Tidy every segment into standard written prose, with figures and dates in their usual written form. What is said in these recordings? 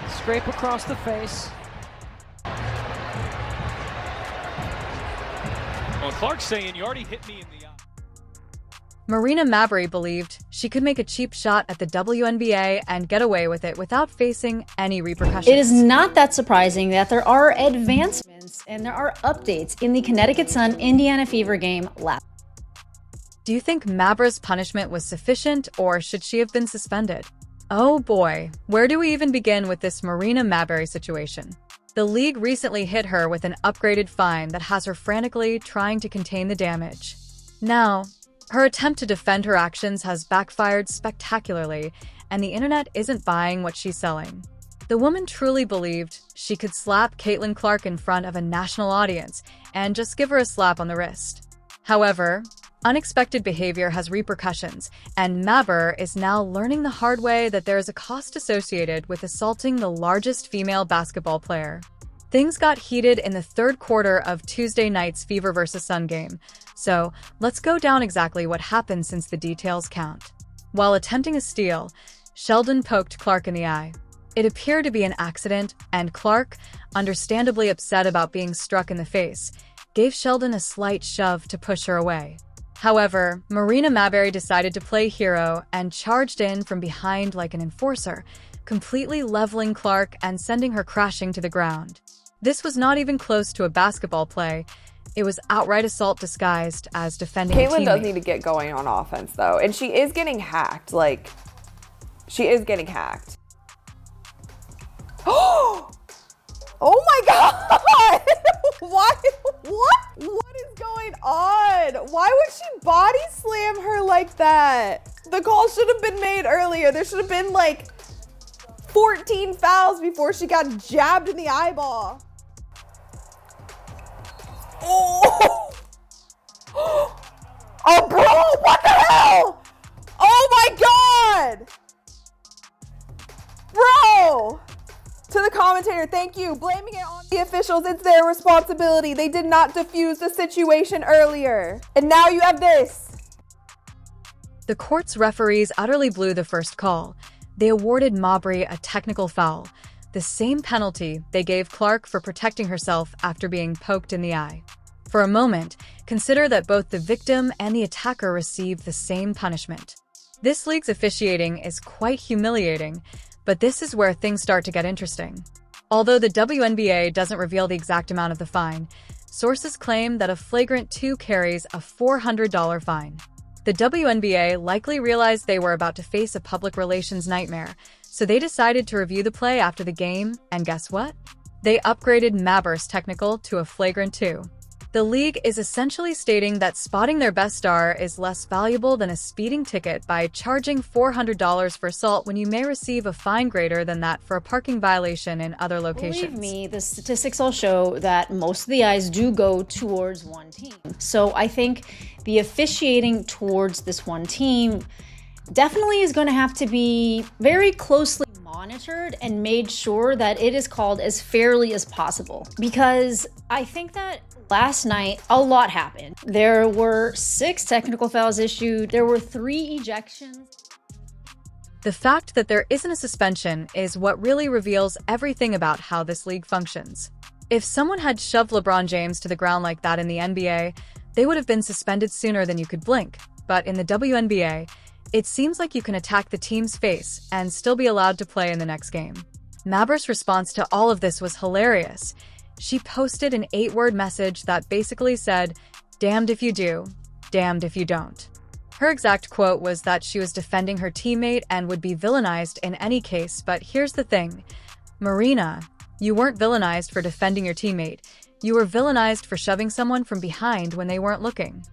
Scrape across the face. Well, Clark's saying you already hit me in the eye. Marina Mabrey believed she could make a cheap shot at the WNBA and get away with it without facing any repercussions. It is not that surprising that there are advancements and there are updates in the Connecticut Sun-Indiana Fever game last. Do you think Mabrey's punishment was sufficient, or should she have been suspended? Oh boy, where do we even begin with this Marina Mabrey situation? The league recently hit her with an upgraded fine that has her frantically trying to contain the damage. Now, her attempt to defend her actions has backfired spectacularly, and the internet isn't buying what she's selling. The woman truly believed she could slap Caitlin Clark in front of a national audience and just give her a slap on the wrist. However, unexpected behavior has repercussions, and Mabrey is now learning the hard way that there is a cost associated with assaulting the largest female basketball player. Things got heated in the third quarter of Tuesday night's Fever vs. Sun game, so let's go down exactly what happened since the details count. While attempting a steal, Sheldon poked Clark in the eye. It appeared to be an accident, and Clark, understandably upset about being struck in the face, gave Sheldon a slight shove to push her away. However, Marina Mabrey decided to play hero and charged in from behind like an enforcer, completely leveling Clark and sending her crashing to the ground. This was not even close to a basketball play. It was outright assault disguised as defending a Caitlin does teammate. need to get going on offense, though. And she is getting hacked. Like, she is getting hacked. Oh my God! Why? What? What is going on? Why would she body slam her like that? The call should have been made earlier. There should have been like 14 fouls before she got jabbed in the eyeball. Oh! Oh, bro, what the hell? Oh my God! Bro! To the commentator, thank you. Blaming it on the officials, it's their responsibility. They did not defuse the situation earlier. And now you have this. The court's referees utterly blew the first call. They awarded Mabrey a technical foul, the same penalty they gave Clark for protecting herself after being poked in the eye. For a moment, consider that both the victim and the attacker received the same punishment. This league's officiating is quite humiliating, but this is where things start to get interesting. Although the WNBA doesn't reveal the exact amount of the fine, sources claim that a flagrant 2 carries a $400 fine. The WNBA likely realized they were about to face a public relations nightmare, so they decided to review the play after the game, and guess what? They upgraded Mabrey's technical to a flagrant 2. The league is essentially stating that spotting their best star is less valuable than a speeding ticket by charging $400 for assault when you may receive a fine greater than that for a parking violation in other locations. Believe me, the statistics all show that most of the eyes do go towards one team. So I think the officiating towards this one team definitely is going to have to be very closely monitored and made sure that it is called as fairly as possible. Because I think that last night, a lot happened. There were 6 technical fouls issued. There were 3 ejections. The fact that there isn't a suspension is what really reveals everything about how this league functions. If someone had shoved LeBron James to the ground like that in the NBA, they would have been suspended sooner than you could blink. But in the WNBA, it seems like you can attack the team's face and still be allowed to play in the next game. Mabrey's response to all of this was hilarious. She posted an 8-word message that basically said, "Damned if you do, damned if you don't." Her exact quote was that she was defending her teammate and would be villainized in any case, but here's the thing. Marina, you weren't villainized for defending your teammate. You were villainized for shoving someone from behind when they weren't looking.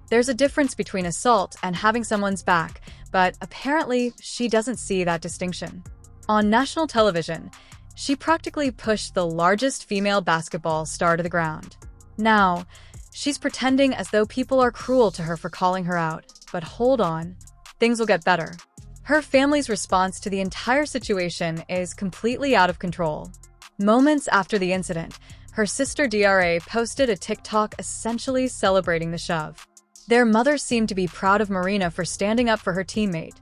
There's a difference between assault and having someone's back, but apparently she doesn't see that distinction. On national television, she practically pushed the largest female basketball star to the ground. Now, she's pretending as though people are cruel to her for calling her out. But hold on, things will get better. Her family's response to the entire situation is completely out of control. Moments after the incident, her sister DRA posted a TikTok essentially celebrating the shove. Their mother seemed to be proud of Marina for standing up for her teammate.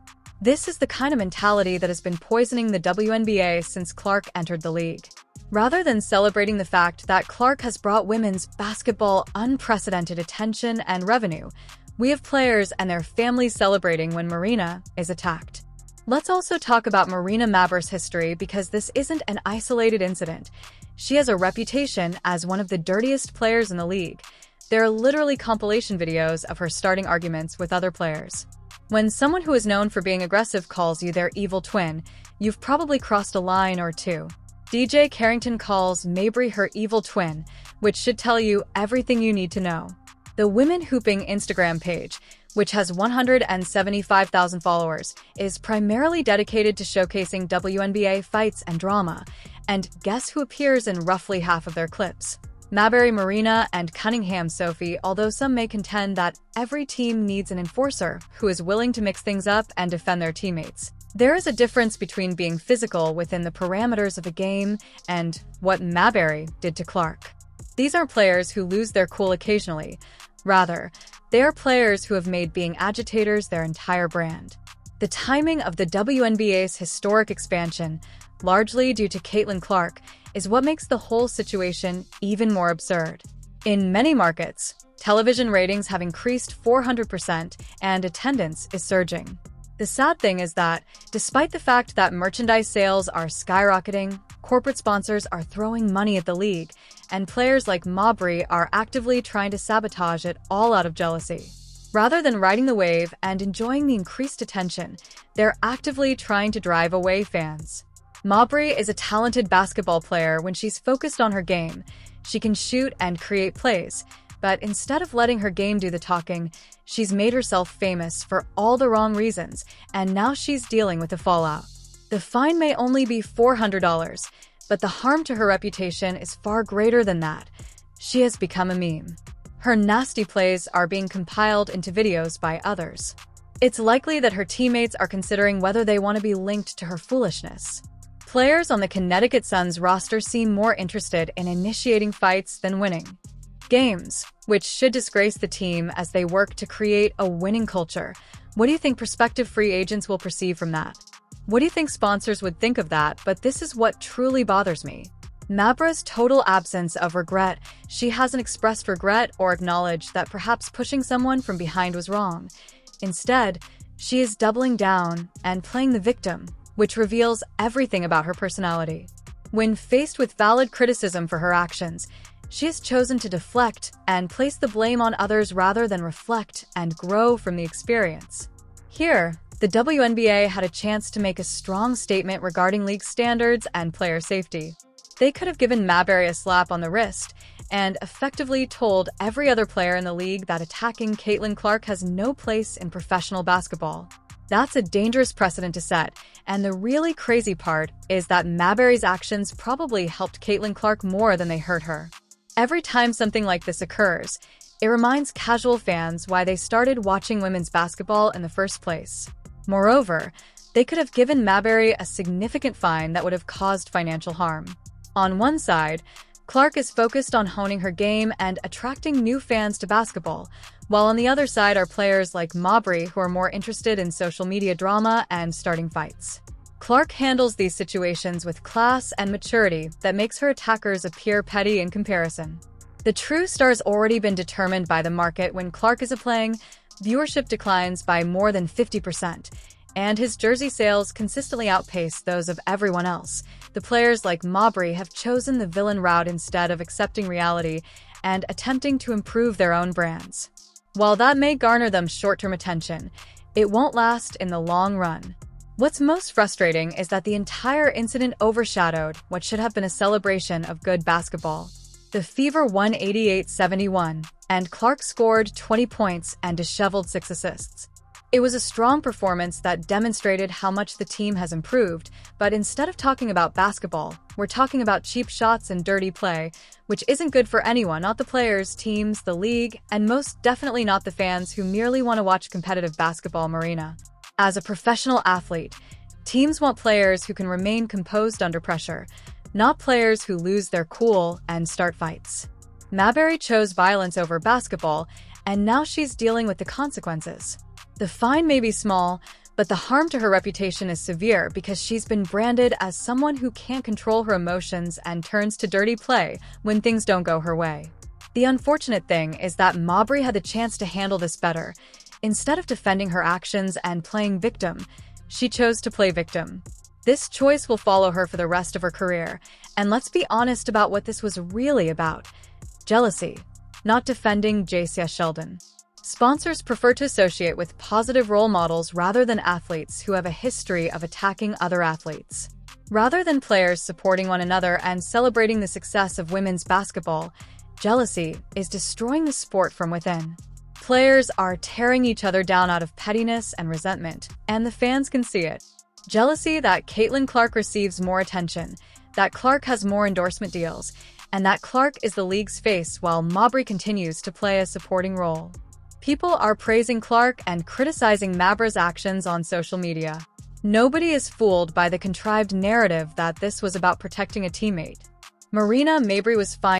This is the kind of mentality that has been poisoning the WNBA since Clark entered the league. Rather than celebrating the fact that Clark has brought women's basketball unprecedented attention and revenue, we have players and their families celebrating when Marina is attacked. Let's also talk about Marina Mabrey's history because this isn't an isolated incident. She has a reputation as one of the dirtiest players in the league. There are literally compilation videos of her starting arguments with other players. When someone who is known for being aggressive calls you their evil twin, you've probably crossed a line or two. DJ Carrington calls Mabrey her evil twin, which should tell you everything you need to know. The Women Hooping Instagram page, which has 175,000 followers, is primarily dedicated to showcasing WNBA fights and drama. And guess who appears in roughly half of their clips? Mabrey Marina and Cunningham Sophie, although some may contend that every team needs an enforcer who is willing to mix things up and defend their teammates. There is a difference between being physical within the parameters of a game and what Mabrey did to Clark. These aren't players who lose their cool occasionally. Rather, they are players who have made being agitators their entire brand. The timing of the WNBA's historic expansion, largely due to Caitlin Clark, is what makes the whole situation even more absurd. In many markets, television ratings have increased 400% and attendance is surging. The sad thing is that, despite the fact that merchandise sales are skyrocketing, corporate sponsors are throwing money at the league, and players like Mabrey are actively trying to sabotage it all out of jealousy. Rather than riding the wave and enjoying the increased attention, they're actively trying to drive away fans. Mabrey is a talented basketball player when she's focused on her game. She can shoot and create plays, but instead of letting her game do the talking, she's made herself famous for all the wrong reasons, and now she's dealing with the fallout. The fine may only be $400, but the harm to her reputation is far greater than that. She has become a meme. Her nasty plays are being compiled into videos by others. It's likely that her teammates are considering whether they want to be linked to her foolishness. Players on the Connecticut Sun's roster seem more interested in initiating fights than winning games, which should disgrace the team as they work to create a winning culture. What do you think prospective free agents will perceive from that? What do you think sponsors would think of that? But this is what truly bothers me. Mabrey's total absence of regret. She hasn't expressed regret or acknowledged that perhaps pushing someone from behind was wrong. Instead, she is doubling down and playing the victim, which reveals everything about her personality. When faced with valid criticism for her actions, she has chosen to deflect and place the blame on others rather than reflect and grow from the experience. Here, the WNBA had a chance to make a strong statement regarding league standards and player safety. They could have given Mabrey a slap on the wrist and effectively told every other player in the league that attacking Caitlin Clark has no place in professional basketball. That's a dangerous precedent to set, and the really crazy part is that Mabrey's actions probably helped Caitlin Clark more than they hurt her. Every time something like this occurs, it reminds casual fans why they started watching women's basketball in the first place. Moreover, they could have given Mabrey a significant fine that would have caused financial harm. On one side, Clark is focused on honing her game and attracting new fans to basketball, while on the other side are players like Mabrey who are more interested in social media drama and starting fights. Clark handles these situations with class and maturity that makes her attackers appear petty in comparison. The true star's already been determined by the market. When Clark is playing, viewership declines by more than 50%, and his jersey sales consistently outpace those of everyone else. The players like Mabrey have chosen the villain route instead of accepting reality and attempting to improve their own brands. While that may garner them short-term attention, it won't last in the long run. What's most frustrating is that the entire incident overshadowed what should have been a celebration of good basketball. The Fever won 88-71, and Clark scored 20 points and disheveled 6 assists. It was a strong performance that demonstrated how much the team has improved, but instead of talking about basketball, we're talking about cheap shots and dirty play, which isn't good for anyone, not the players, teams, the league, and most definitely not the fans who merely want to watch competitive basketball. Marina. As a professional athlete, teams want players who can remain composed under pressure, not players who lose their cool and start fights. Mabrey chose violence over basketball, and now she's dealing with the consequences. The fine may be small, But the harm to her reputation is severe because she's been branded as someone who can't control her emotions and turns to dirty play when things don't go her way. The unfortunate thing is that Mabrey had the chance to handle this better. Instead of defending her actions and playing victim, she chose to play victim. This choice will follow her for the rest of her career, and let's be honest about what this was really about. Jealousy, not defending Jacia Sheldon. Sponsors prefer to associate with positive role models rather than athletes who have a history of attacking other athletes. Rather than players supporting one another and celebrating the success of women's basketball, jealousy is destroying the sport from within. Players are tearing each other down out of pettiness and resentment, and the fans can see it. Jealousy that Caitlin Clark receives more attention, that Clark has more endorsement deals, and that Clark is the league's face while Mabrey continues to play a supporting role. People are praising Clark and criticizing Mabrey's actions on social media. Nobody is fooled by the contrived narrative that this was about protecting a teammate. Marina Mabrey was fined